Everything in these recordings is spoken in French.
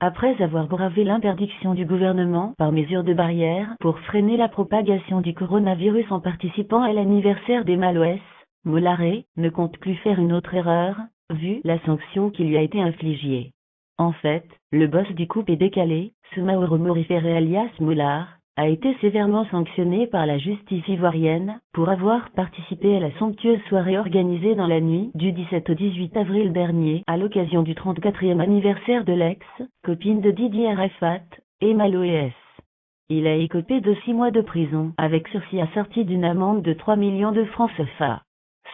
Après avoir bravé l'interdiction du gouvernement par mesure de barrière pour freiner la propagation du coronavirus en participant à l'anniversaire d'Emma Loès, Mollare ne compte plus faire une autre erreur, vu la sanction qui lui a été infligée. En fait, le boss du couple est décalé, Soumaoro Morifere alias Mollare, a été sévèrement sanctionné par la justice ivoirienne pour avoir participé à la somptueuse soirée organisée dans la nuit du 17 au 18 avril dernier à l'occasion du 34e anniversaire de l'ex-copine de Didier Arafat, Emma Loès. Il a écopé de 6 mois de prison avec sursis assorti d'une amende de 3 millions de francs CFA.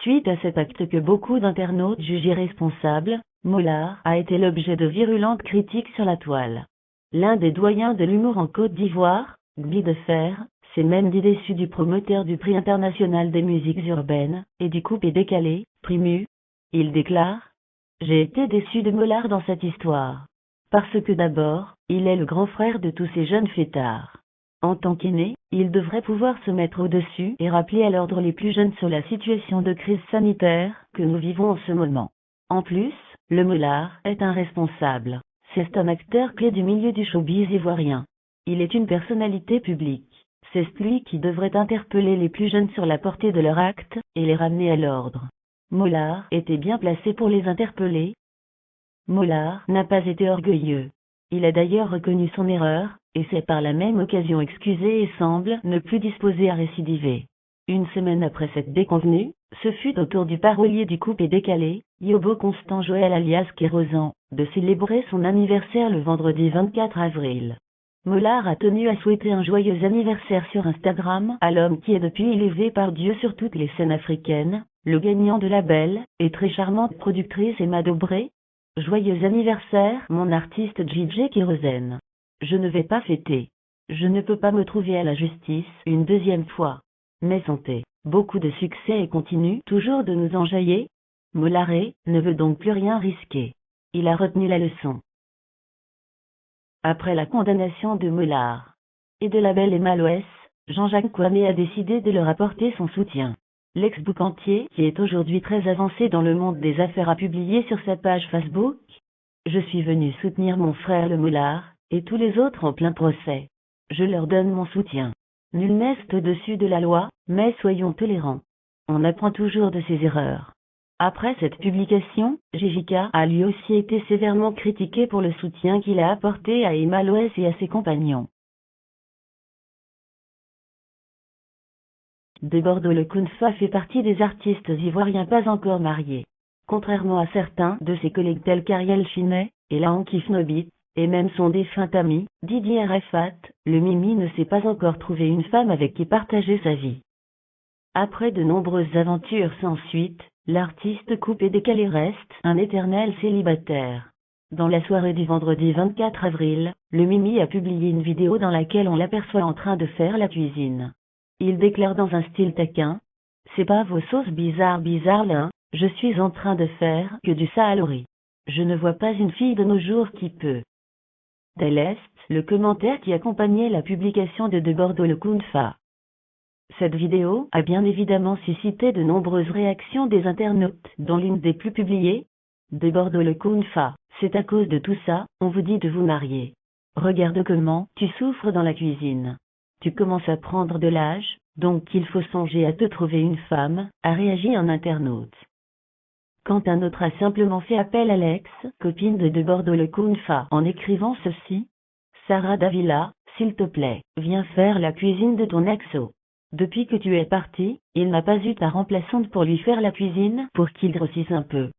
Suite à cet acte que beaucoup d'internautes jugent irresponsable, Mollare a été l'objet de virulentes critiques sur la toile. L'un des doyens de l'humour en Côte d'Ivoire, Guy Defer, s'est même dit déçu du promoteur du prix international des musiques urbaines, et du couple est décalé, Primu. Il déclare : « J'ai été déçu de Mollare dans cette histoire. Parce que d'abord, il est le grand frère de tous ces jeunes fêtards. En tant qu'aîné, il devrait pouvoir se mettre au-dessus et rappeler à l'ordre les plus jeunes sur la situation de crise sanitaire que nous vivons en ce moment. En plus, le Mollare est un responsable. C'est un acteur clé du milieu du showbiz ivoirien. Il est une personnalité publique. C'est lui qui devrait interpeller les plus jeunes sur la portée de leur acte et les ramener à l'ordre. Mollare était bien placé pour les interpeller. Mollare n'a pas été orgueilleux. Il a d'ailleurs reconnu son erreur, et s'est par la même occasion excusé et semble ne plus disposé à récidiver. Une semaine après cette déconvenue, ce fut au tour du parolier du couple et décalé, Yobo Constant Joël alias Kérosan, de célébrer son anniversaire le vendredi 24 avril. Mollare a tenu à souhaiter un joyeux anniversaire sur Instagram à l'homme qui est depuis élevé par Dieu sur toutes les scènes africaines, le gagnant de la belle et très charmante productrice Emma Dobré. Joyeux anniversaire, mon artiste JJ Kérosène. Je ne vais pas fêter. Je ne peux pas me trouver à la justice une deuxième fois. Mais santé, beaucoup de succès et continue toujours de nous enjailler. Mollare ne veut donc plus rien risquer. Il a retenu la leçon. Après la condamnation de Mollare et de la belle Emma Loès, Jean-Jacques Kouamé a décidé de leur apporter son soutien. L'ex-boucantier, qui est aujourd'hui très avancé dans le monde des affaires, a publié sur sa page Facebook : « Je suis venu soutenir mon frère le Mollare, et tous les autres en plein procès. Je leur donne mon soutien. Nul n'est au-dessus de la loi, mais soyons tolérants. On apprend toujours de ses erreurs. » Après cette publication, JJK a lui aussi été sévèrement critiqué pour le soutien qu'il a apporté à Emma Loès et à ses compagnons. De Bordeaux, le Kounfa fait partie des artistes ivoiriens pas encore mariés. Contrairement à certains de ses collègues tels qu'Ariel Chinet, et Lahan Kifnobit, et même son défunt ami, Didier Arafat, le Mimi ne s'est pas encore trouvé une femme avec qui partager sa vie. Après de nombreuses aventures sans suite, l'artiste coupe et décalé reste un éternel célibataire. Dans la soirée du vendredi 24 avril, le Mimi a publié une vidéo dans laquelle on l'aperçoit en train de faire la cuisine. Il déclare dans un style taquin : « C'est pas vos sauces bizarres là, je suis en train de faire que du salori. Je ne vois pas une fille de nos jours qui peut. » Tel est le commentaire qui accompagnait la publication de Bordeaux le Kounfa. Cette vidéo a bien évidemment suscité de nombreuses réactions des internautes, dont l'une des plus publiées : « De Bordeaux le Kounfa, c'est à cause de tout ça, on vous dit de vous marier. Regarde comment tu souffres dans la cuisine. Tu commences à prendre de l'âge, donc il faut songer à te trouver une femme », a réagi un internaute. Quand un autre a simplement fait appel à l'ex-copine de Bordeaux le Kounfa en écrivant ceci : « Sarah Davila, s'il te plaît, viens faire la cuisine de ton exo. Depuis que tu es partie, il n'a pas eu ta remplaçante pour lui faire la cuisine pour qu'il grossisse un peu. »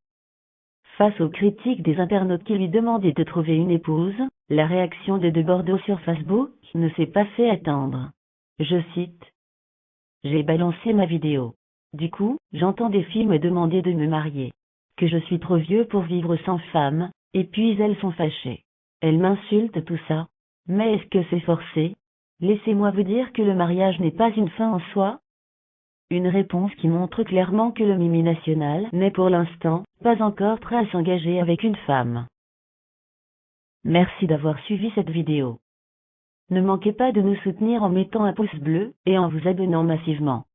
Face aux critiques des internautes qui lui demandaient de trouver une épouse, la réaction de Bordeaux sur Facebook ne s'est pas fait attendre. Je cite : « J'ai balancé ma vidéo. Du coup, j'entends des filles me demander de me marier. Que je suis trop vieux pour vivre sans femme, et puis elles sont fâchées. Elles m'insultent tout ça. Mais est-ce que c'est forcé ? Laissez-moi vous dire que le mariage n'est pas une fin en soi. » Une réponse qui montre clairement que le Mimi national n'est pour l'instant pas encore prêt à s'engager avec une femme. Merci d'avoir suivi cette vidéo. Ne manquez pas de nous soutenir en mettant un pouce bleu et en vous abonnant massivement.